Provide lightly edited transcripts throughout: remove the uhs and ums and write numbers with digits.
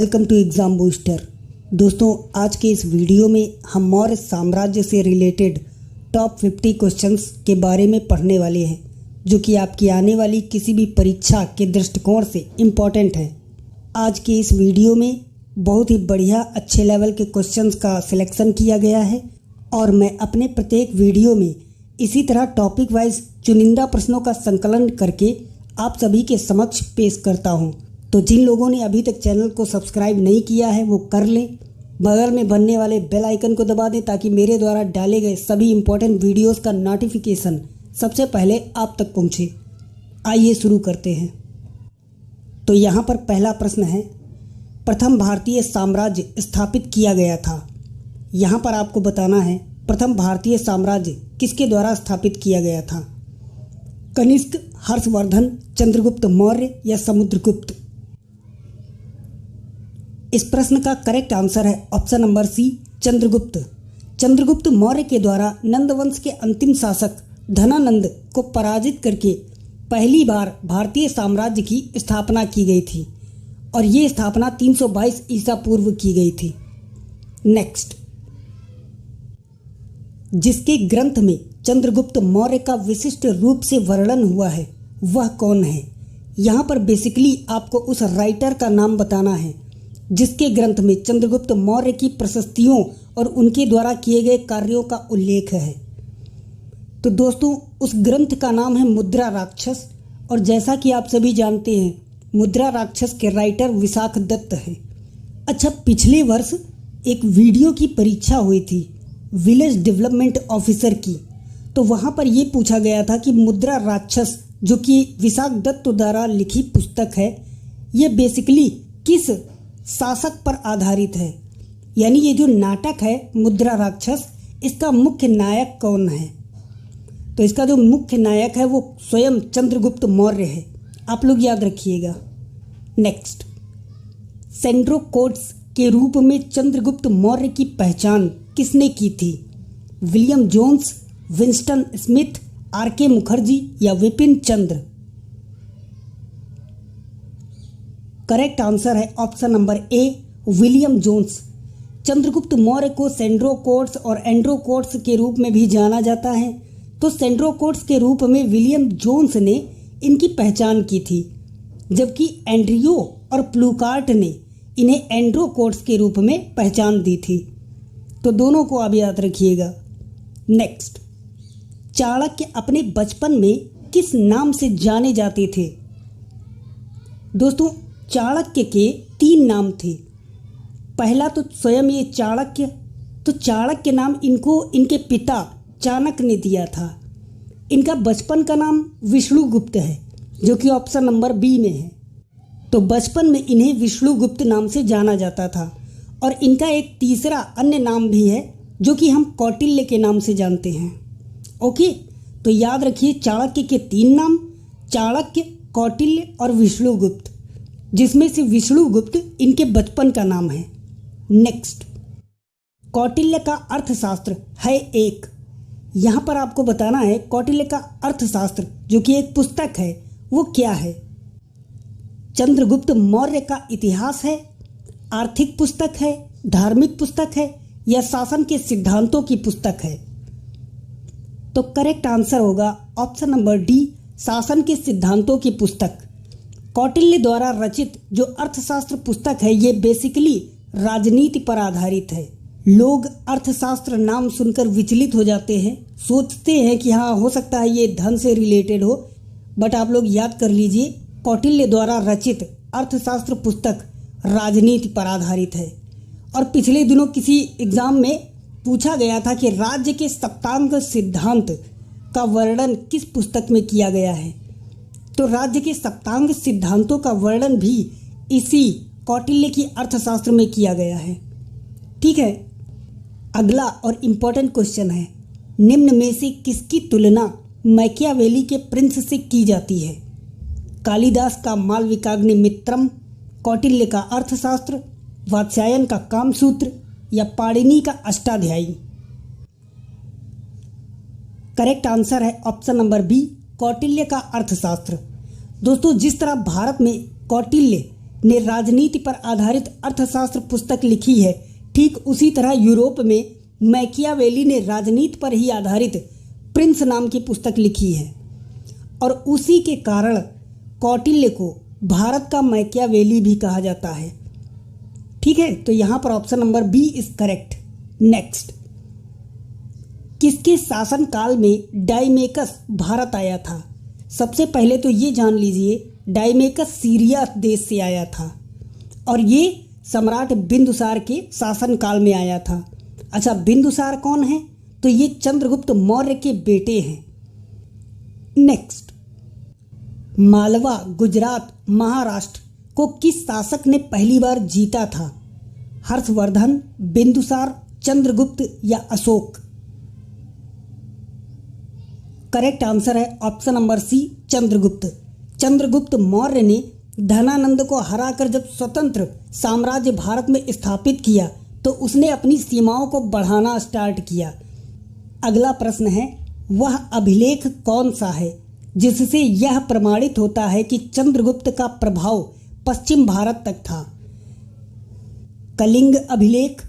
Welcome to exam booster. दोस्तों, आज के इस वीडियो में हम मौर्य साम्राज्य से रिलेटेड टॉप 50 क्वेश्चंस के बारे में पढ़ने वाले हैं, जो कि आपकी आने वाली किसी भी परीक्षा के दृष्टिकोण से इम्पॉर्टेंट है। आज के इस वीडियो में बहुत ही बढ़िया अच्छे लेवल के क्वेश्चंस का सिलेक्शन किया गया है और मैं अपने प्रत्येक वीडियो में इसी तरह टॉपिक वाइज चुनिंदा प्रश्नों का संकलन करके आप सभी के समक्ष पेश करता हूं। तो जिन लोगों ने अभी तक चैनल को सब्सक्राइब नहीं किया है वो कर लें, बगल में बनने वाले बेल आइकन को दबा दें ताकि मेरे द्वारा डाले गए सभी इम्पोर्टेंट वीडियोस का नोटिफिकेशन सबसे पहले आप तक पहुंचे। आइए शुरू करते हैं। तो यहाँ पर पहला प्रश्न है, प्रथम भारतीय साम्राज्य स्थापित किया गया था। यहाँ पर आपको बताना है प्रथम भारतीय साम्राज्य किसके द्वारा स्थापित किया गया था। कनिष्क, हर्षवर्धन, चंद्रगुप्त मौर्य या समुद्रगुप्त। इस प्रश्न का करेक्ट आंसर है option number C, Chandragupta. Chandragupta Maurya के द्वारा नंद वंश के अंतिम शासक धनानंद को पराजित करके पहली बार भारतीय साम्राज्य की स्थापना की गई थी और ये स्थापना 322 ईसा पूर्व की गई थी। नेक्स्ट, जिसके ग्रंथ में चंद्रगुप्त मौर्य का विशिष्ट रूप से वर्णन हुआ है वह कौन है। यहाँ पर बेसिकली आपको उस राइटर का नाम बताना है जिसके ग्रंथ में चंद्रगुप्त मौर्य की प्रशस्तियों और उनके द्वारा किए गए कार्यों का उल्लेख है। तो दोस्तों, उस ग्रंथ का नाम है मुद्रा राक्षस और जैसा कि आप सभी जानते हैं मुद्रा राक्षस के राइटर विशाख दत्त हैं। अच्छा, पिछले वर्ष एक वीडियो की परीक्षा हुई थी विलेज डेवलपमेंट ऑफिसर की, तो वहाँ पर ये पूछा गया था कि मुद्रा राक्षस जो कि विशाख दत्त द्वारा लिखी पुस्तक है, ये बेसिकली किस शासक पर आधारित है। यानी ये जो नाटक है मुद्रा राक्षस, इसका मुख्य नायक कौन है। तो इसका जो मुख्य नायक है वो स्वयं चंद्रगुप्त मौर्य है, आप लोग याद रखिएगा। नेक्स्ट, सेंड्रोकोट्स के रूप में चंद्रगुप्त मौर्य की पहचान किसने की थी। William Jones, Winston Smith, R K. Mukherjee या विपिन चंद्र। करेक्ट आंसर है option number A, William Jones. Chandragupta Maurya को सेंड्रोकोट्स और एंड्रोकोट्स के रूप में भी जाना जाता है। तो सेंड्रोकोट्स के रूप में विलियम जोन्स ने इनकी पहचान की थी, जबकि एंड्रियो और प्लूकार्ट ने इन्हें एंड्रोकोट्स के रूप में पहचान दी थी। तो दोनों को आप याद रखिएगा। नेक्स्ट, चाणक्य अपने बचपन में किस नाम से जाने जाते थे। दोस्तों, चाणक्य के 3 नाम थे। पहला तो स्वयं ये चाणक्य, तो चाणक्य नाम इनको इनके पिता चाणक्य ने दिया था। इनका बचपन का नाम विष्णुगुप्त है जो कि ऑप्शन नंबर बी में है। तो बचपन में इन्हें विष्णुगुप्त नाम से जाना जाता था और इनका एक तीसरा अन्य नाम भी है जो कि हम कौटिल्य के नाम से जानते हैं। ओके, तो याद रखिए चाणक्य के 3 नाम, चाणक्य, कौटिल्य और विष्णुगुप्त, जिसमें से विष्णुगुप्त इनके बचपन का नाम है। नेक्स्ट, कौटिल्य का अर्थशास्त्र है एक। यहाँ पर आपको बताना है कौटिल्य का अर्थशास्त्र जो कि एक पुस्तक है वो क्या है। चंद्रगुप्त मौर्य का इतिहास है, आर्थिक पुस्तक है, धार्मिक पुस्तक है या शासन के सिद्धांतों की पुस्तक है। तो करेक्ट आंसर होगा ऑप्शन नंबर डी, शासन के सिद्धांतों की पुस्तक। कौटिल्य द्वारा रचित जो अर्थशास्त्र पुस्तक है ये बेसिकली राजनीति पर आधारित है। लोग अर्थशास्त्र नाम सुनकर विचलित हो जाते हैं, सोचते हैं कि हाँ हो सकता है ये धन से रिलेटेड हो, बट आप लोग याद कर लीजिए कौटिल्य द्वारा रचित अर्थशास्त्र पुस्तक राजनीति पर आधारित है। और पिछले दिनों किसी एग्जाम में पूछा गया था कि राज्य के सप्तांग सिद्धांत का वर्णन किस पुस्तक में किया गया है। तो राज्य के सप्तांग सिद्धांतों का वर्णन भी इसी कौटिल्य की अर्थशास्त्र में किया गया है। ठीक है, अगला और इम्पोर्टेंट क्वेश्चन है, निम्न में से किसकी तुलना मैकियावेली के प्रिंस से की जाती है। कालिदास का मालविकाग्निमित्रम, कौटिल्य का अर्थशास्त्र, वात्स्यायन का कामसूत्र या पाणिनि का अष्टाध्यायी। करेक्ट आंसर है ऑप्शन नंबर बी, कौटिल्य का अर्थशास्त्र। दोस्तों, जिस तरह भारत में कौटिल्य ने राजनीति पर आधारित अर्थशास्त्र पुस्तक लिखी है, ठीक उसी तरह यूरोप में मैकियावेली ने राजनीति पर ही आधारित प्रिंस नाम की पुस्तक लिखी है और उसी के कारण कौटिल्य को भारत का मैकियावेली भी कहा जाता है। ठीक है, तो यहाँ पर option number B is correct. Next, किसके शासनकाल में डाइमेकस भारत आया था? सबसे पहले तो ये जान लीजिए, डाइमेकस सीरिया देश से आया था और ये सम्राट बिंदुसार के शासनकाल में आया था। अच्छा, बिंदुसार कौन है? तो ये चंद्रगुप्त मौर्य के बेटे हैं। नेक्स्ट, मालवा, गुजरात, महाराष्ट्र को किस शासक ने पहली बार जीता था? हर्षवर्धन, बिंदुसार, चंद्रगुप्त या अशोक? करेक्ट आंसर है option number C, Chandragupta. Chandragupta Maurya ने धनानंद को हराकर जब स्वतंत्र साम्राज्य भारत में स्थापित किया तो उसने अपनी सीमाओं को बढ़ाना स्टार्ट किया। अगला प्रश्न है, वह अभिलेख कौन सा है जिससे यह प्रमाणित होता है कि चंद्रगुप्त का प्रभाव पश्चिम भारत तक था? कलिंग अभिलेख,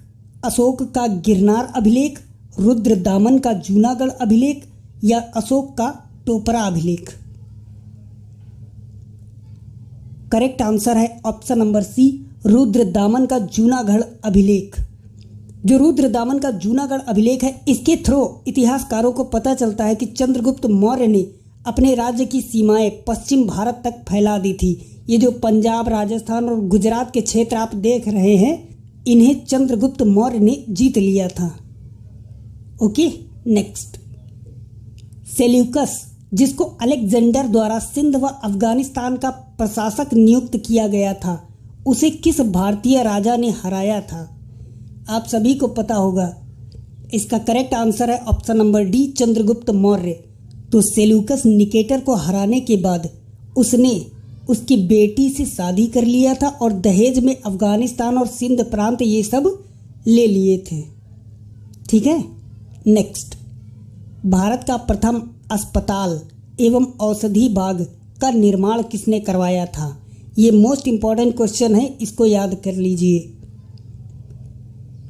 अशोक का गिरनार अभिलेख, रुद्रदामन का जूनागढ़ अभिलेख या अशोक का टोपरा अभिलेख? करेक्ट आंसर है ऑप्शन नंबर सी, रुद्रदामन का जूनागढ़ अभिलेख। जो रुद्रदामन का जूनागढ़ अभिलेख है, इसके थ्रू इतिहासकारों को पता चलता है कि चंद्रगुप्त मौर्य ने अपने राज्य की सीमाएं पश्चिम भारत तक फैला दी थी। ये जो पंजाब, राजस्थान और गुजरात के क्षेत्र आप देख रहे हैं, इन्हें चंद्रगुप्त मौर्य ने जीत लिया था। ओके, नेक्स्ट, सेल्यूकस, जिसको अलेक्जेंडर द्वारा सिंध व अफगानिस्तान का प्रशासक नियुक्त किया गया था, उसे किस भारतीय राजा ने हराया था? आप सभी को पता होगा। इसका करेक्ट आंसर है option number D, Chandragupta Maurya. तो सेल्यूकस निकेटर को हराने के बाद उसने उसकी बेटी से शादी कर लिया था और दहेज में अफगानिस्तान और सिंध प्रांत ये सब ले लिए थे। ठीक है, नेक्स्ट, भारत का प्रथम अस्पताल एवं औषधि बाग का निर्माण किसने करवाया था? ये मोस्ट इंपॉर्टेंट क्वेश्चन है, इसको याद कर लीजिए।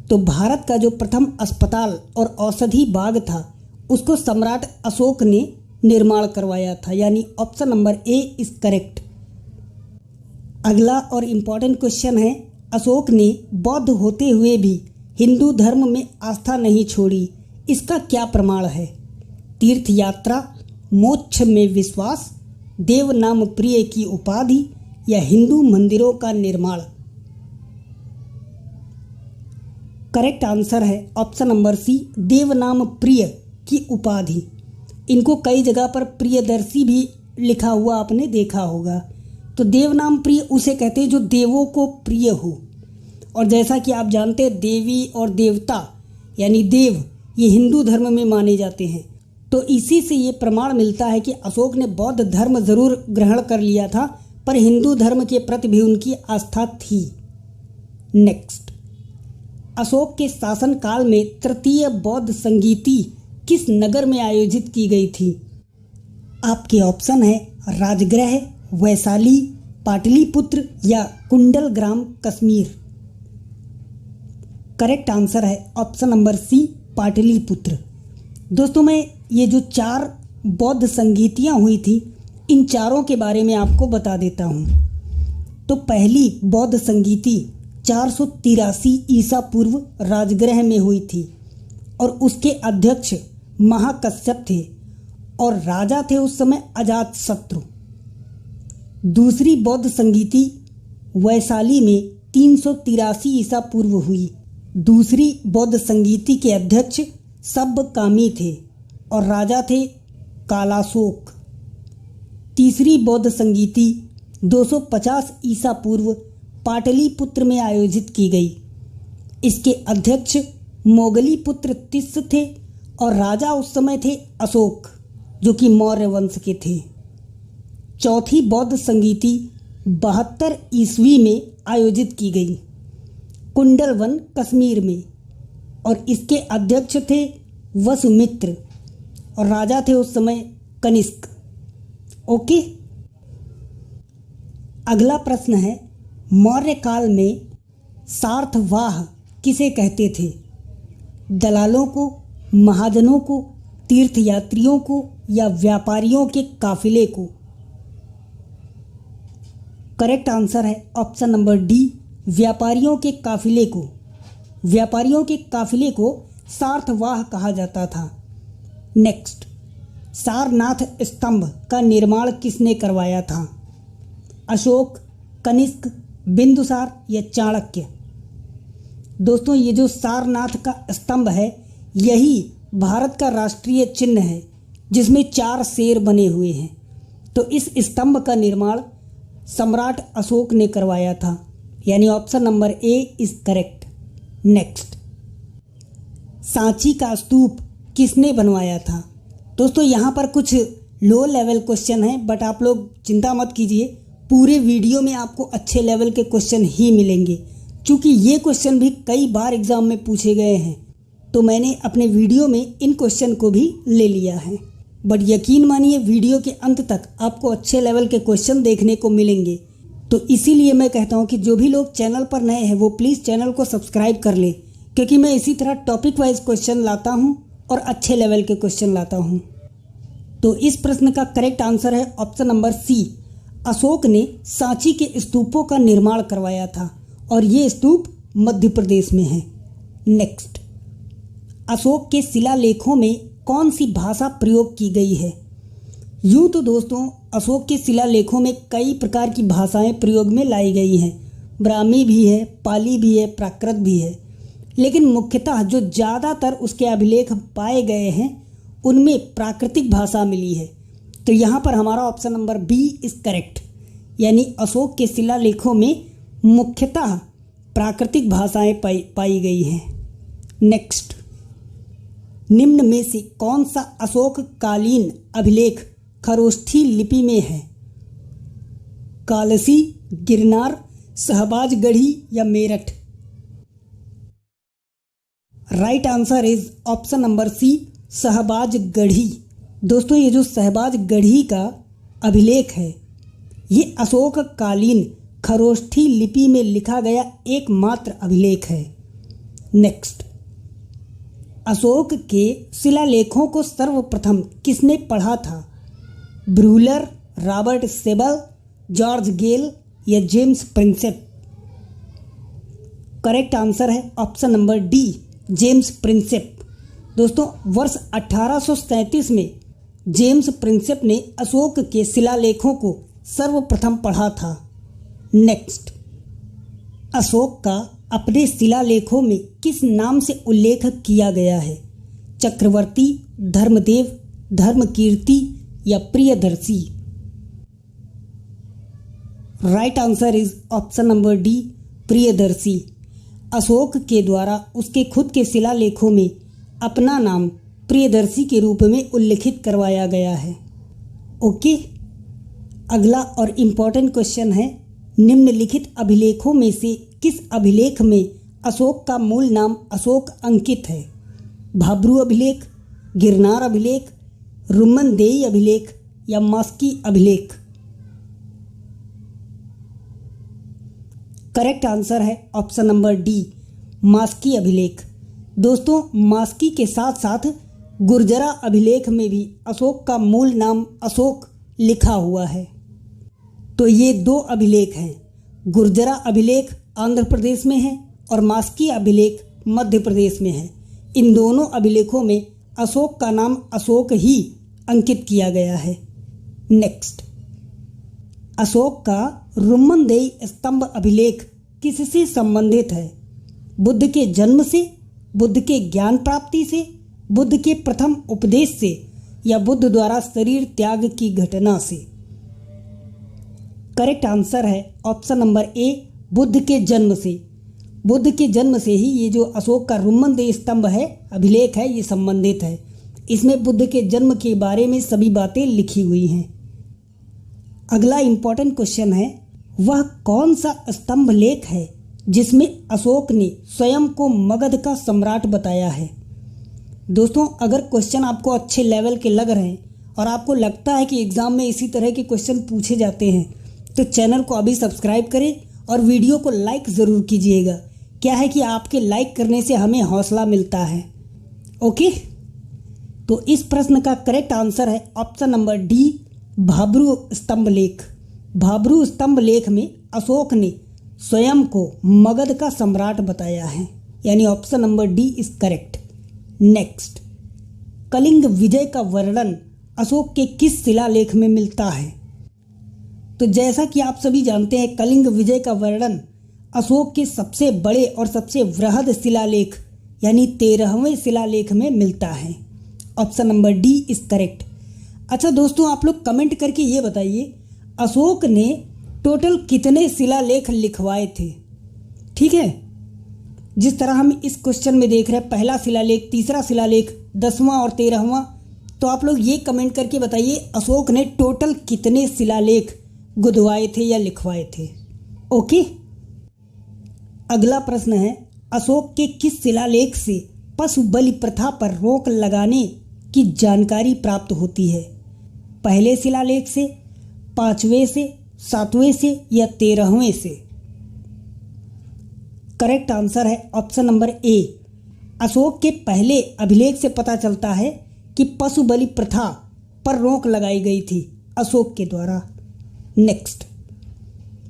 तो भारत का जो प्रथम अस्पताल और औषधि बाग था उसको सम्राट अशोक ने निर्माण करवाया था, यानी option number A is correct. अगला और इम्पॉर्टेंट क्वेश्चन है, अशोक ने बौद्ध होते हुए भी हिंदू धर्म में आस्था नहीं छोड़ी, इसका क्या प्रमाण है? तीर्थ यात्रा, मोक्ष में विश्वास, देव नाम प्रिय की उपाधि या हिंदू मंदिरों का निर्माण? करेक्ट आंसर है ऑप्शन नंबर सी, देव नाम प्रिय की उपाधि। इनको कई जगह पर प्रियदर्शी भी लिखा हुआ आपने देखा होगा। तो देव नाम प्रिय उसे कहते हैं जो देवों को प्रिय हो। और जैसा कि आप जानते हैं, देवी और देवता यानी देव ये हिंदू धर्म में माने जाते हैं। तो इसी से ये प्रमाण मिलता है कि अशोक ने बौद्ध धर्म जरूर ग्रहण कर लिया था, पर हिंदू धर्म के प्रति भी उनकी आस्था थी। नेक्स्ट, अशोक के शासनकाल में तृतीय बौद्ध संगीति किस नगर में आयोजित की गई थी? आपके ऑप्शन है राजगृह, वैशाली, पाटलिपुत्र या कुंडलग्राम, कश्मीर। करेक्ट आंसर है ऑप्शन नंबर सी, पाटलिपुत्र। दोस्तों, मैं ये जो 4 बौद्ध संगीतियाँ हुई थी, इन चारों के बारे में आपको बता देता हूँ। तो पहली बौद्ध संगीति 483 ईसा पूर्व राजगृह में हुई थी और उसके अध्यक्ष महाकश्यप थे और राजा थे उस समय अजातशत्रु। दूसरी बौद्ध संगीति वैशाली में 383 ईसा पूर्व हुई। दूसरी बौद्ध संगीति के अध्यक्ष सब्बकामी थे और राजा थे कालाशोक। तीसरी बौद्ध संगीति 250 ईसा पूर्व पाटलिपुत्र में आयोजित की गई। इसके अध्यक्ष मोगलीपुत्र तिस्स थे और राजा उस समय थे अशोक, जो कि मौर्य वंश के थे। चौथी बौद्ध संगीति 72 ईस्वी में आयोजित की गई कुंडलवन, कश्मीर में, और इसके अध्यक्ष थे वसुमित्र और राजा थे उस समय कनिष्क। ओके, अगला प्रश्न है, मौर्य काल में सार्थवाह किसे कहते थे? दलालों को, महाजनों को, तीर्थयात्रियों को या व्यापारियों के काफिले को? करेक्ट आंसर है ऑप्शन नंबर डी, व्यापारियों के काफिले को। व्यापारियों के काफिले को सार्थवाह कहा जाता था। नेक्स्ट, सारनाथ स्तंभ का निर्माण किसने करवाया था? अशोक, कनिष्क, बिंदुसार या चाणक्य? दोस्तों, ये जो सारनाथ का स्तंभ है यही भारत का राष्ट्रीय चिन्ह है जिसमें 4 शेर बने हुए हैं। तो इस स्तंभ का निर्माण सम्राट अशोक ने करवाया था, यानी option number A is correct. Next, Sanchi का स्तूप किसने बनवाया था? दोस्तों, यहाँ पर कुछ लो लेवल क्वेश्चन हैं, बट आप लोग चिंता मत कीजिए, पूरे वीडियो में आपको अच्छे लेवल के क्वेश्चन ही मिलेंगे। क्योंकि ये क्वेश्चन भी कई बार एग्जाम में पूछे गए हैं, तो मैंने अपने वीडियो में इन क्वेश्चन को भी ले लिया है। बट यकीन मानिए, वीडियो के अंत तक आपको अच्छे लेवल के क्वेश्चन देखने को मिलेंगे। तो इसीलिए मैं कहता हूँ कि जो भी लोग चैनल पर नए हैं वो प्लीज़ चैनल को सब्सक्राइब कर लें, क्योंकि मैं इसी तरह टॉपिक वाइज क्वेश्चन लाता हूँ और अच्छे लेवल के क्वेश्चन लाता हूँ। तो इस प्रश्न का करेक्ट आंसर है ऑप्शन नंबर सी, अशोक ने सांची के स्तूपों का निर्माण करवाया था और ये स्तूप मध्य प्रदेश में है। नेक्स्ट, अशोक के शिलालेखों में कौन सी भाषा प्रयोग की गई है? यूँ तो दोस्तों, अशोक के शिलालेखों में कई प्रकार की भाषाएं प्रयोग में लाई गई हैं। ब्राह्मी भी है, पाली भी है, प्राकृत भी है, लेकिन मुख्यतः जो ज़्यादातर उसके अभिलेख पाए गए हैं उनमें प्राकृतिक भाषा मिली है। तो यहाँ पर हमारा option number B is correct, यानी अशोक के शिलालेखों में मुख्यतः प्राकृतिक भाषाएं पाई गई हैं। नेक्स्ट, निम्न में से कौन सा अशोक कालीन अभिलेख खरोष्ठी लिपि में है? कालसी, गिरनार, शहबाजगढ़ी या Meerut? Right answer is option number C, Shahbazgarhi. दोस्तों, ये जो शहबाजगढ़ी का अभिलेख है ये अशोक कालीन खरोष्ठी लिपि में लिखा गया एकमात्र अभिलेख है। नेक्स्ट, अशोक के शिलालेखों को सर्वप्रथम किसने पढ़ा था? ब्रूलर, रॉबर्ट सेबल, जॉर्ज गेल या जेम्स प्रिंसेप? करेक्ट आंसर है option number D, James Prinsep. दोस्तों, वर्ष 1837 में जेम्स प्रिंसेप ने अशोक के शिलालेखों को सर्वप्रथम पढ़ा था। नेक्स्ट, अशोक का अपने शिलालेखों में किस नाम से उल्लेख किया गया है? चक्रवर्ती, धर्मदेव, धर्मकीर्ति या Priyadarshi? Right answer is option number D, Priyadarshi. Ashok के द्वारा उसके खुद के शिलालेखों में अपना नाम प्रियदर्शी के रूप में उल्लिखित करवाया गया है। ओके, अगला और इम्पॉर्टेंट क्वेश्चन है, निम्नलिखित अभिलेखों में से किस अभिलेख में अशोक का मूल नाम अशोक अंकित है? भाब्रू अभिलेख, गिरनार अभिलेख, रुमनदेई अभिलेख या मास्की अभिलेख? करेक्ट आंसर है ऑप्शन नंबर डी, मास्की अभिलेख। दोस्तों, मास्की के साथ साथ गुर्जरा अभिलेख में भी अशोक का मूल नाम अशोक लिखा हुआ है। तो ये 2 अभिलेख हैं, गुर्जरा अभिलेख आंध्र प्रदेश में है और मास्की अभिलेख मध्य प्रदेश में है। इन दोनों अभिलेखों में अशोक का नाम अशोक ही अंकित किया गया है। नेक्स्ट, अशोक का रुमनदेई स्तंभ अभिलेख किससे संबंधित है? बुद्ध के जन्म से, बुद्ध के ज्ञान प्राप्ति से, बुद्ध के प्रथम उपदेश से या बुद्ध द्वारा शरीर त्याग की घटना से? करेक्ट आंसर है ऑप्शन नंबर ए, बुद्ध के जन्म से। बुद्ध के जन्म से ही ये जो अशोक का रुमनदेई स्तंभ है, अभिलेख है, ये संबंधित है। इसमें बुद्ध के जन्म के बारे में सभी बातें लिखी हुई हैं। अगला इम्पॉर्टेंट क्वेश्चन है, वह कौन सा स्तंभ लेख है जिसमें अशोक ने स्वयं को मगध का सम्राट बताया है? दोस्तों, अगर क्वेश्चन आपको अच्छे लेवल के लग रहे हैं और आपको लगता है कि एग्ज़ाम में इसी तरह के क्वेश्चन पूछे जाते हैं तो चैनल को अभी सब्सक्राइब करें और वीडियो को लाइक ज़रूर कीजिएगा। क्या है कि आपके लाइक करने से हमें हौसला मिलता है। ओके, तो इस प्रश्न का करेक्ट आंसर है ऑप्शन नंबर डी, भाब्रू स्तंभ लेख। भाब्रू स्तंभ लेख में अशोक ने स्वयं को मगध का सम्राट बताया है, यानी option number D is correct. Next, Kalinga विजय का वर्णन अशोक के किस शिलालेख में मिलता है? तो जैसा कि आप सभी जानते हैं, कलिंग विजय का वर्णन अशोक के सबसे बड़े और सबसे वृहद शिलालेख यानी 13वें शिलालेख में मिलता है। Option number D is correct. अच्छा दोस्तों, आप लोग कमेंट करके ये बताइए, अशोक ने टोटल कितने शिलालेख लिखवाए थे? ठीक है, जिस तरह हम इस क्वेश्चन में देख रहे हैं, पहला शिलालेख, तीसरा शिलालेख, 10वां और 13वां, तो आप लोग ये कमेंट करके बताइए अशोक ने टोटल कितने शिलालेख गुदवाए थे या लिखवाए थे। ओके, अगला प्रश्न है, अशोक के किस शिलालेख से पशु बलि प्रथा पर रोक लगाने की जानकारी प्राप्त होती है? पहले शिलालेख से, 5वें से, 7वें से या 13वें से? करेक्ट आंसर है ऑप्शन नंबर ए। अशोक के पहले अभिलेख से पता चलता है कि पशु बलि प्रथा पर रोक लगाई गई थी अशोक के द्वारा। नेक्स्ट,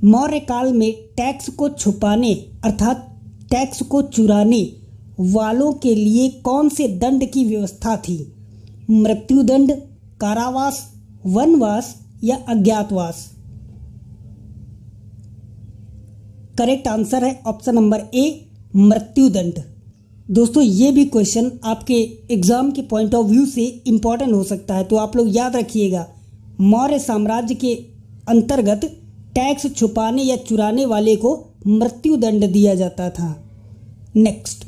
मौर्य काल में टैक्स को छुपाने अर्थात टैक्स को चुराने वालों के लिए कौन से दंड की व्यवस्था थी? मृत्युदंड, कारावास, वनवास या अज्ञातवास? करेक्ट आंसर है ऑप्शन नंबर ए, मृत्युदंड। दोस्तों, ये भी क्वेश्चन आपके एग्जाम के पॉइंट ऑफ व्यू से इम्पॉर्टेंट हो सकता है, तो आप लोग याद रखिएगा, मौर्य साम्राज्य के अंतर्गत टैक्स छुपाने या चुराने वाले को मृत्युदंड दिया जाता था। नेक्स्ट,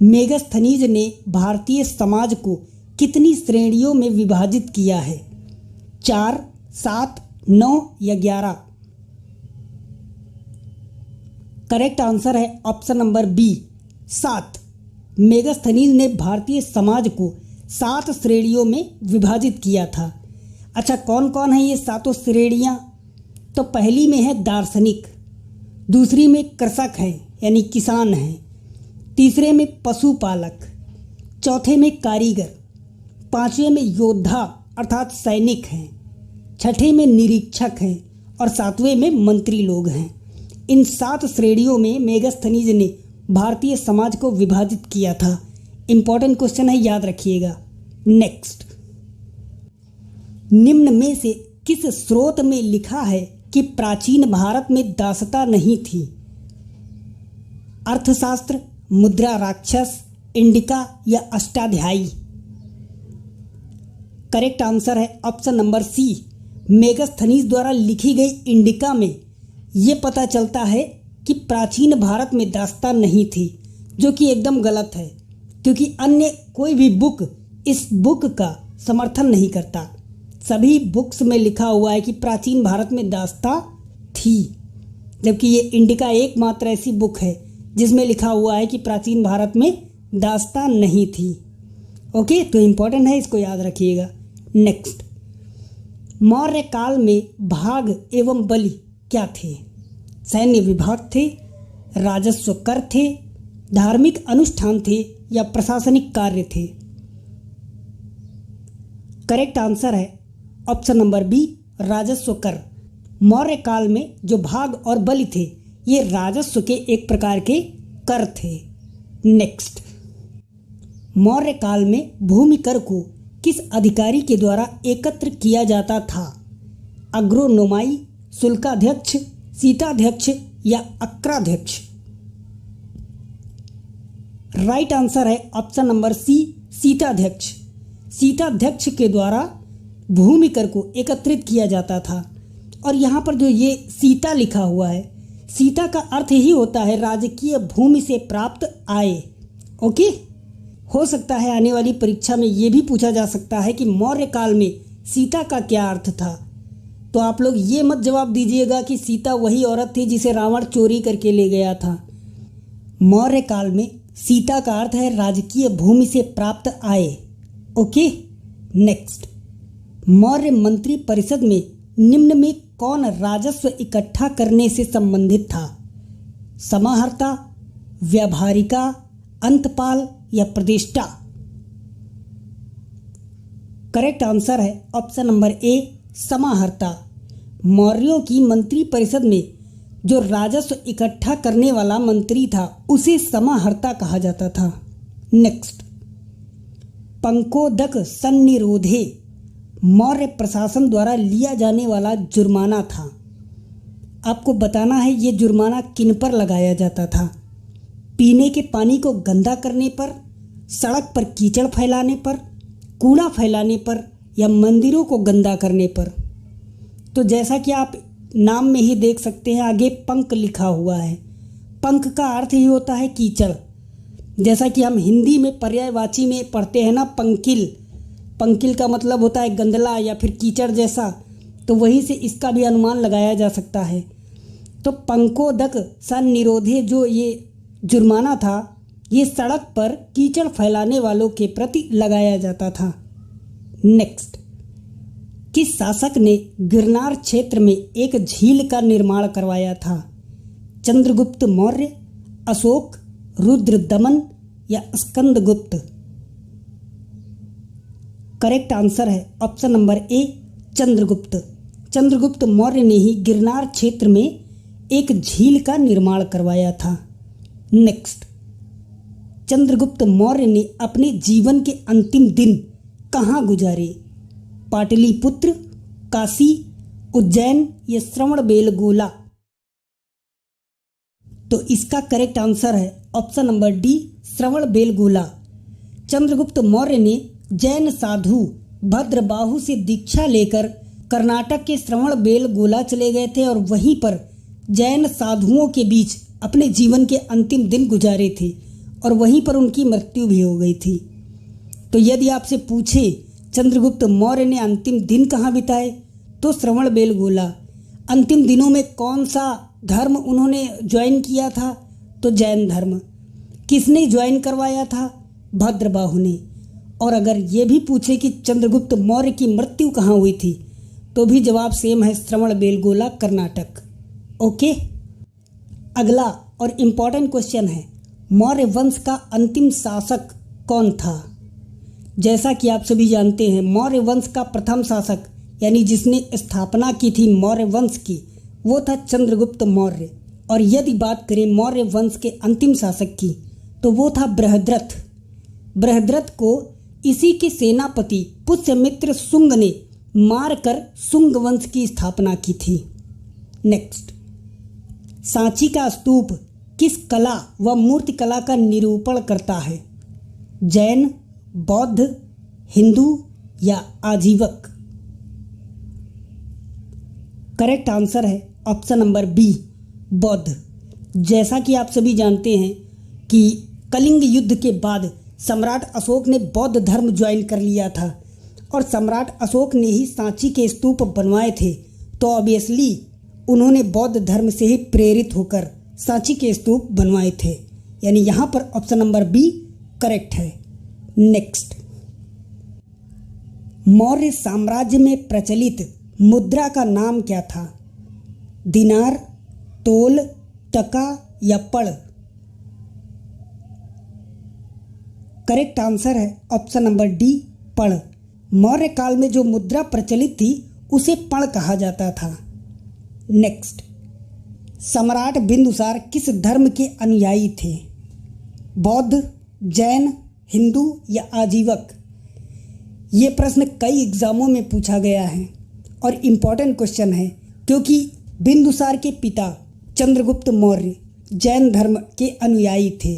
मेगस्थनीज ने भारतीय समाज को कितनी श्रेणियों में विभाजित किया है? 4, 7, 9 या 11? करेक्ट आंसर है ऑप्शन नंबर बी, 7। मेगस्थनीज ने भारतीय समाज को 7 श्रेणियों में विभाजित किया था। अच्छा, कौन कौन है ये 7 श्रेणियाँ? तो पहली में है दार्शनिक, दूसरी में कृषक है यानी किसान हैं, तीसरे में पशुपालक, चौथे में कारीगर, 5वें में योद्धा अर्थात सैनिक हैं, 6ठे में निरीक्षक हैं और 7वें में मंत्री लोग हैं। इन 7 श्रेणियों में मेगस्थनीज ने भारतीय समाज को विभाजित किया था। इंपॉर्टेंट क्वेश्चन है, याद रखिएगा। नेक्स्ट, निम्न में से किस स्रोत में लिखा है कि प्राचीन भारत में दासता नहीं थी? अर्थशास्त्र, मुद्रा राक्षस, इंडिका या अष्टाध्यायी? करेक्ट आंसर है ऑप्शन नंबर सी, मेगस्थनीज द्वारा लिखी गई इंडिका में ये पता चलता है कि प्राचीन भारत में दासता नहीं थी, जो कि एकदम गलत है, क्योंकि अन्य कोई भी बुक इस बुक का समर्थन नहीं करता। सभी बुक्स में लिखा हुआ है कि प्राचीन भारत में दासता थी, जबकि ये इंडिका एकमात्र ऐसी बुक है जिसमें लिखा हुआ है कि प्राचीन भारत में दासता नहीं थी। ओके, तो इम्पोर्टेंट है, इसको याद रखिएगा। नेक्स्ट, मौर्य काल में भाग एवं बलि क्या थे? सैन्य विभाग थे, राजस्व कर थे, धार्मिक अनुष्ठान थे या प्रशासनिक कार्य थे? करेक्ट आंसर है ऑप्शन नंबर बी, राजस्व कर। मौर्य काल में जो भाग और बलि थे ये राजस्व के एक प्रकार के कर थे। नेक्स्ट, मौर्य काल में भूमि कर को किस अधिकारी के द्वारा एकत्र किया जाता था? अग्रोनोमाई, शुल्काध्यक्ष, सीताध्यक्ष या अक्राध्यक्ष? राइट आंसर है ऑप्शन नंबर सी, सीताध्यक्ष। सीताध्यक्ष के द्वारा भूमि कर को एकत्रित किया जाता था। और यहाँ पर जो ये सीता लिखा हुआ है, सीता का अर्थ ही होता है राजकीय भूमि से प्राप्त आय। ओके, हो सकता है आने वाली परीक्षा में ये भी पूछा जा सकता है कि मौर्य काल में सीता का क्या अर्थ था। तो आप लोग ये मत जवाब दीजिएगा कि सीता वही औरत थी जिसे रावण चोरी करके ले गया था। मौर्य काल में सीता का अर्थ है राजकीय भूमि से प्राप्त आय। ओके, नेक्स्ट, मौर्य मंत्री परिषद में निम्न में कौन राजस्व इकट्ठा करने से संबंधित था? समाहर्ता, व्यावहारिका, अंतपाल या प्रतिष्ठा? करेक्ट आंसर है ऑप्शन नंबर ए, समाहर्ता। मौर्यों की मंत्री परिषद में जो राजस्व इकट्ठा करने वाला मंत्री था उसे समाहर्ता कहा जाता था। नेक्स्ट, पंकोदक सन्निरोधे मौर्य प्रशासन द्वारा लिया जाने वाला जुर्माना था। आपको बताना है ये जुर्माना किन पर लगाया जाता था? पीने के पानी को गंदा करने पर, सड़क पर कीचड़ फैलाने पर, कूड़ा फैलाने पर या मंदिरों को गंदा करने पर? तो जैसा कि आप नाम में ही देख सकते हैं, आगे पंक लिखा हुआ है। पंक का अर्थ ही होता है कीचड़। जैसा कि हम हिंदी में पर्यायवाची में पढ़ते हैं ना, पंकिल। पंकिल का मतलब होता है गंदला या फिर कीचड़ जैसा, तो वहीं से इसका भी अनुमान लगाया जा सकता है। तो पंकोदक सन्निरोधे जो ये जुर्माना था, ये सड़क पर कीचड़ फैलाने वालों के प्रति लगाया जाता था। नेक्स्ट, किस शासक ने गिरनार क्षेत्र में एक झील का निर्माण करवाया था? चंद्रगुप्त मौर्य, अशोक, रुद्रदमन या स्कंदगुप्त? करेक्ट आंसर है ऑप्शन नंबर ए, चंद्रगुप्त। चंद्रगुप्त मौर्य ने ही गिरनार क्षेत्र में एक झील का निर्माण करवाया था। नेक्स्ट, चंद्रगुप्त मौर्य ने अपने जीवन के अंतिम दिन कहाँ गुजारे? पाटलिपुत्र, काशी, उज्जैन या श्रवणबेलगोला? तो इसका करेक्ट आंसर है option number D, Shravanabelagola. Chandragupta Maurya ने जैन साधु भद्रबाहु से दीक्षा लेकर कर्नाटक के श्रवणबेलगोला चले गए थे और वहीं पर जैन साधुओं के बीच अपने जीवन के अंतिम दिन गुजारे थे और वहीं पर उनकी मृत्यु भी हो गई थी। तो यदि आपसे पूछे चंद्रगुप्त मौर्य ने अंतिम दिन कहाँ बिताए, तो श्रवणबेलगोला। अंतिम दिनों में कौन सा धर्म उन्होंने ज्वाइन किया था? तो जैन धर्म। किसने ज्वाइन करवाया था? भद्रबाहु ने। और अगर ये भी पूछे कि चंद्रगुप्त मौर्य की मृत्यु कहाँ हुई थी, तो भी जवाब सेम है, श्रवणबेलगोला, कर्नाटक। ओके, अगला और इम्पॉर्टेंट क्वेश्चन है, मौर्य वंश का अंतिम शासक कौन था? जैसा कि आप सभी जानते हैं, मौर्य वंश का प्रथम शासक यानी जिसने स्थापना की थी मौर्य वंश की, वो था चंद्रगुप्त मौर्य। और यदि बात करें मौर्य वंश के अंतिम शासक की, तो वो था बृहद्रथ। बृहद्रथ को इसी के सेनापति पुष्यमित्र शुंग ने मारकर शुंग वंश की स्थापना की थी। नेक्स्ट, सांची का स्तूप किस कला व मूर्ति कला का निरूपण करता है? जैन, बौद्ध, हिंदू या आजीवक? करेक्ट आंसर है ऑप्शन नंबर बी, बौद्ध। जैसा कि आप सभी जानते हैं कि कलिंग युद्ध के बाद सम्राट अशोक ने बौद्ध धर्म ज्वाइन कर लिया था और सम्राट अशोक ने ही सांची के स्तूप बनवाए थे, तो ऑब्वियसली उन्होंने बौद्ध धर्म से ही प्रेरित होकर सांची के स्तूप बनवाए थे, यानी यहाँ पर ऑप्शन नंबर बी करेक्ट है। नेक्स्ट, मौर्य साम्राज्य में प्रचलित मुद्रा का नाम क्या था? दिनार, तोल, टका या पड़? करेक्ट आंसर है ऑप्शन नंबर डी, पड़। मौर्य काल में जो मुद्रा प्रचलित थी उसे पड़ कहा जाता था। नेक्स्ट, सम्राट बिंदुसार किस धर्म के अनुयायी थे? बौद्ध, जैन, हिंदू या आजीवक? ये प्रश्न कई एग्जामों में पूछा गया है और इम्पॉर्टेंट क्वेश्चन है, क्योंकि बिंदुसार के पिता चंद्रगुप्त मौर्य जैन धर्म के अनुयायी थे।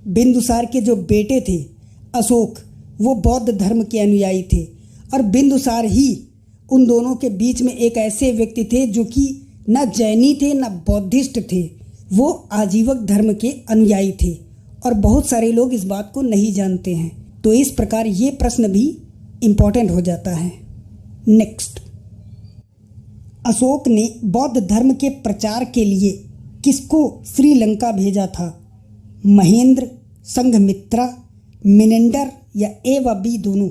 बिंदुसार के जो बेटे थे अशोक, वो बौद्ध धर्म के अनुयायी थे और बिंदुसार ही उन दोनों के बीच में एक ऐसे व्यक्ति थे जो कि न जैनी थे न बौद्धिस्ट थे, वो आजीवक धर्म के अनुयायी थे और बहुत सारे लोग इस बात को नहीं जानते हैं। तो इस प्रकार ये प्रश्न भी इम्पॉर्टेंट हो जाता है। नेक्स्ट, अशोक ने बौद्ध धर्म के प्रचार के लिए किसको श्रीलंका भेजा था? महेंद्र, संघमित्रा, मिनेंडर या ए व बी दोनों?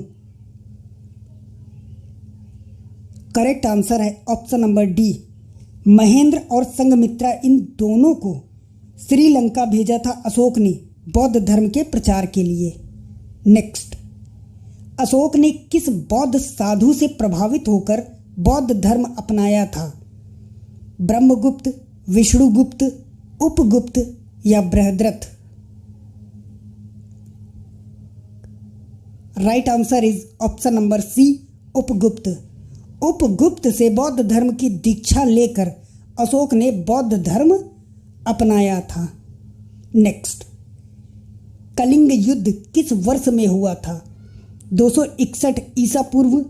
करेक्ट आंसर है ऑप्शन नंबर डी। महेंद्र और संघमित्रा इन दोनों को श्रीलंका भेजा था अशोक ने बौद्ध धर्म के प्रचार के लिए। नेक्स्ट, अशोक ने किस बौद्ध साधु से प्रभावित होकर बौद्ध धर्म अपनाया था? ब्रह्मगुप्त, विष्णुगुप्त, उपगुप्त या Brihadratha? Right answer is option number C, Upagupta. Upagupta से बौद्ध धर्म की दीक्षा लेकर अशोक ने बौद्ध धर्म अपनाया था। नेक्स्ट, कलिंग युद्ध किस वर्ष में हुआ था? 261 ईसा पूर्व,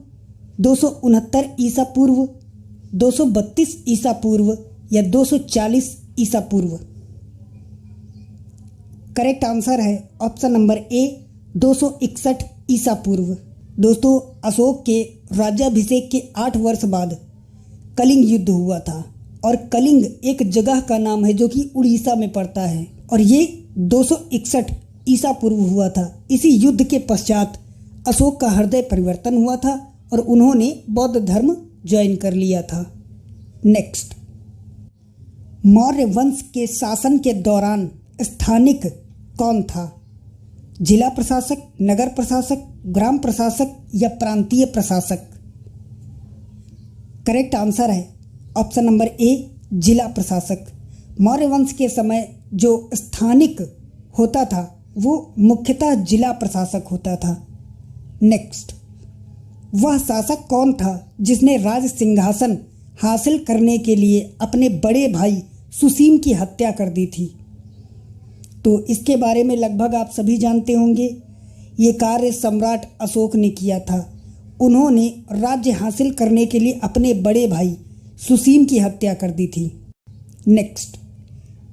269 ईसा पूर्व, 232 ईसा पूर्व या 240 ईसा पूर्व? करेक्ट आंसर है ऑप्शन नंबर ए, 261 ईसा पूर्व। दोस्तों, अशोक के राज्याभिषेक के 8 वर्ष बाद कलिंग युद्ध हुआ था और कलिंग एक जगह का नाम है जो कि उड़ीसा में पड़ता है और ये 261 ईसा पूर्व हुआ था। इसी युद्ध के पश्चात अशोक का हृदय परिवर्तन हुआ था और उन्होंने बौद्ध धर्म ज्वाइन कर लिया था। नेक्स्ट, मौर्य वंश के शासन के दौरान स्थानिक कौन था? जिला प्रशासक, नगर प्रशासक, ग्राम प्रशासक या प्रांतीय प्रशासक? करेक्ट आंसर है ऑप्शन नंबर ए, जिला प्रशासक। मौर्य वंश के समय जो स्थानिक होता था वो मुख्यतः जिला प्रशासक होता था। नेक्स्ट, वह शासक कौन था जिसने राज सिंहासन हासिल करने के लिए अपने बड़े भाई सुसीम की हत्या कर दी थी? तो इसके बारे में लगभग आप सभी जानते होंगे। ये कार्य सम्राट अशोक ने किया था। उन्होंने राज्य हासिल करने के लिए अपने बड़े भाई सुसीम की हत्या कर दी थी। नेक्स्ट,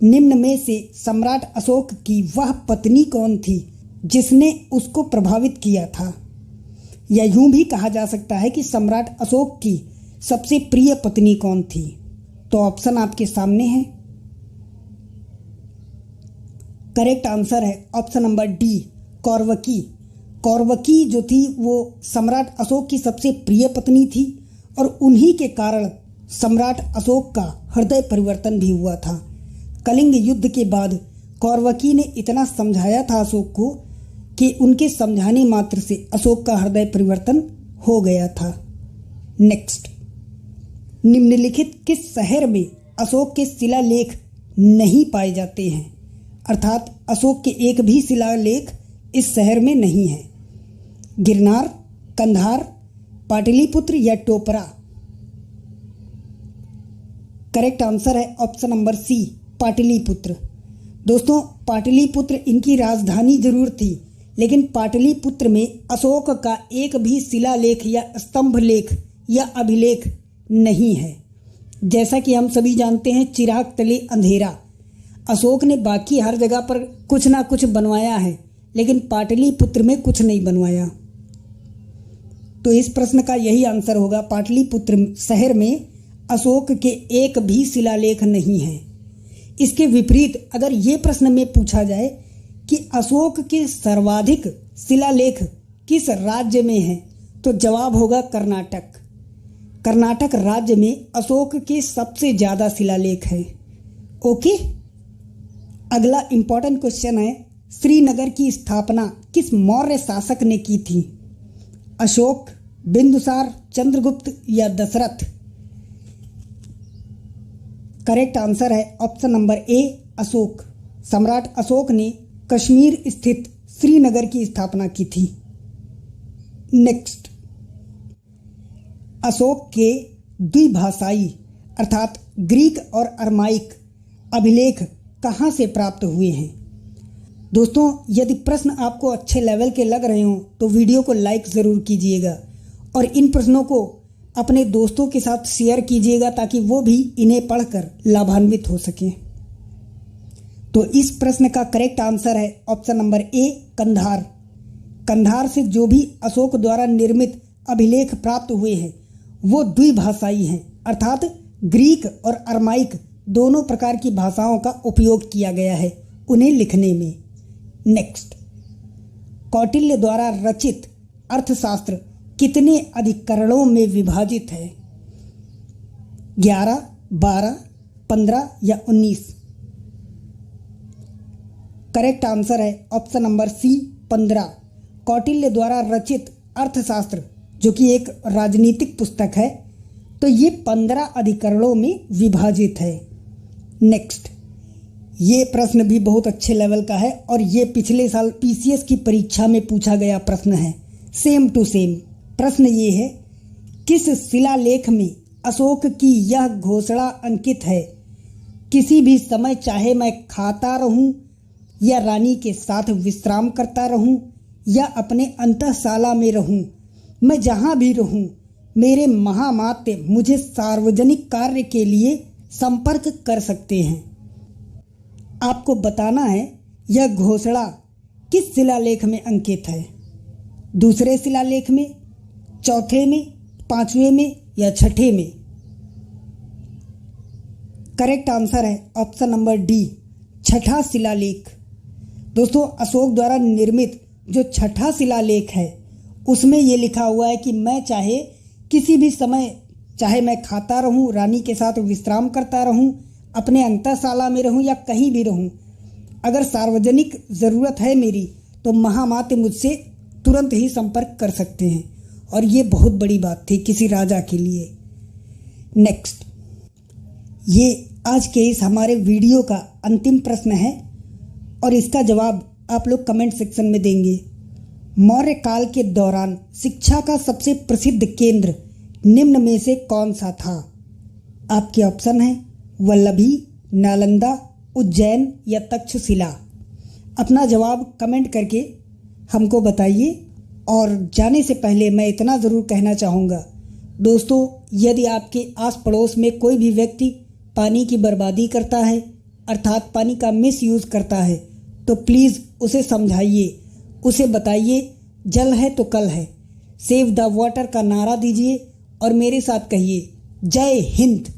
निम्न में से सम्राट अशोक की वह पत्नी कौन थी जिसने उसको प्रभावित किया था? या यूं भी कहा जा सकता है कि सम्राट अशोक की सबसे प्रिय पत्नी कौन थी? तो ऑप्शन आपके सामने है। करेक्ट आंसर है ऑप्शन नंबर डी, कौरवकी। कौरवकी जो थी वो सम्राट अशोक की सबसे प्रिय पत्नी थी और उन्हीं के कारण सम्राट अशोक का हृदय परिवर्तन भी हुआ था। कलिंग युद्ध के बाद कौरवकी ने इतना समझाया था अशोक को कि उनके समझाने मात्र से अशोक का हृदय परिवर्तन हो गया था। नेक्स्ट, निम्नलिखित किस शहर में अशोक के शिलालेख नहीं पाए जाते हैं? अर्थात अशोक के एक भी शिलालेख इस शहर में नहीं है। गिरनार, कंधार, पाटलिपुत्र या टोपरा? करेक्ट आंसर है ऑप्शन नंबर सी, पाटलिपुत्र। दोस्तों, पाटलिपुत्र इनकी राजधानी जरूर थी लेकिन पाटलिपुत्र में अशोक का एक भी शिलालेख या स्तंभ लेख या अभिलेख नहीं है। जैसा कि हम सभी जानते हैं, चिराग तले अंधेरा। अशोक ने बाकी हर जगह पर कुछ ना कुछ बनवाया है लेकिन पाटलिपुत्र में कुछ नहीं बनवाया। तो इस प्रश्न का यही आंसर होगा, पाटलिपुत्र शहर में अशोक के एक भी शिलालेख नहीं है। इसके विपरीत अगर ये प्रश्न में पूछा जाए कि अशोक के सर्वाधिक शिलालेख किस राज्य में हैं, तो जवाब होगा कर्नाटक। कर्नाटक राज्य में अशोक के सबसे ज़्यादा शिलालेख हैं। ओके, अगला इंपॉर्टेंट क्वेश्चन है, श्रीनगर की स्थापना किस मौर्य शासक ने की थी? अशोक, बिंदुसार, चंद्रगुप्त या दशरथ? करेक्ट आंसर है ऑप्शन नंबर ए, अशोक। सम्राट अशोक ने कश्मीर स्थित श्रीनगर की स्थापना की थी। नेक्स्ट, अशोक के द्विभाषाई अर्थात ग्रीक और अरमाइक अभिलेख कहाँ से प्राप्त हुए हैं? दोस्तों, यदि प्रश्न आपको अच्छे लेवल के लग रहे हों तो वीडियो को लाइक ज़रूर कीजिएगा और इन प्रश्नों को अपने दोस्तों के साथ शेयर कीजिएगा ताकि वो भी इन्हें पढ़कर लाभान्वित हो सकें। तो इस प्रश्न का करेक्ट आंसर है option number A, Kandahar. Kandahar से जो भी अशोक द्वारा निर्मित अभिलेख प्राप्त हुए हैं वो द्विभाषाई हैं, अर्थात ग्रीक और अरमाइक दोनों प्रकार की भाषाओं का उपयोग किया गया है उन्हें लिखने में। नेक्स्ट, कौटिल्य द्वारा रचित अर्थशास्त्र कितने अधिकरणों में विभाजित है? 11, 12, 15 या 19? करेक्ट आंसर है ऑप्शन नंबर सी 15। कौटिल्य द्वारा रचित अर्थशास्त्र जो कि एक राजनीतिक पुस्तक है, तो ये 15 अधिकरणों में विभाजित है। नेक्स्ट, ये प्रश्न भी बहुत अच्छे लेवल का है और ये पिछले साल पीसीएस की परीक्षा में पूछा गया प्रश्न है, सेम टू सेम। प्रश्न ये है, किस शिलालेख में अशोक की यह घोषणा अंकित है, किसी भी समय चाहे मैं खाता रहूं या रानी के साथ विश्राम करता रहूं या अपने अंतःशाला में रहूं, मैं जहां भी रहूं मेरे महामात्य मुझे सार्वजनिक कार्य के लिए संपर्क कर सकते हैं। आपको बताना है यह घोषणा किस शिलालेख में अंकित है, दूसरे शिलालेख में, चौथे में, पांचवें में या छठे में? करेक्ट आंसर है ऑप्शन नंबर डी, छठा शिलालेख। दोस्तों, अशोक द्वारा निर्मित जो छठा शिलालेख है उसमें ये लिखा हुआ है कि मैं चाहे किसी भी समय, चाहे मैं खाता रहूं, रानी के साथ विश्राम करता रहूं, अपने अंतःशाला में रहूं या कहीं भी रहूं, अगर सार्वजनिक ज़रूरत है मेरी तो महामात्य मुझसे तुरंत ही संपर्क कर सकते हैं। और ये बहुत बड़ी बात थी किसी राजा के लिए। नेक्स्ट, ये आज के इस हमारे वीडियो का अंतिम प्रश्न है और इसका जवाब आप लोग कमेंट सेक्शन में देंगे। मौर्य काल के दौरान शिक्षा का सबसे प्रसिद्ध केंद्र निम्न में से कौन सा था? आपके ऑप्शन है वल्लभी, नालंदा, उज्जैन या तक्षशिला। अपना जवाब कमेंट करके हमको बताइए। और जाने से पहले मैं इतना ज़रूर कहना चाहूँगा दोस्तों, यदि आपके आस पड़ोस में कोई भी व्यक्ति पानी की बर्बादी करता है, अर्थात पानी का मिसयूज़ करता है, तो प्लीज़ उसे समझाइए, उसे बताइए जल है तो कल है, सेव द वाटर का नारा दीजिए और मेरे साथ कहिए जय हिंद।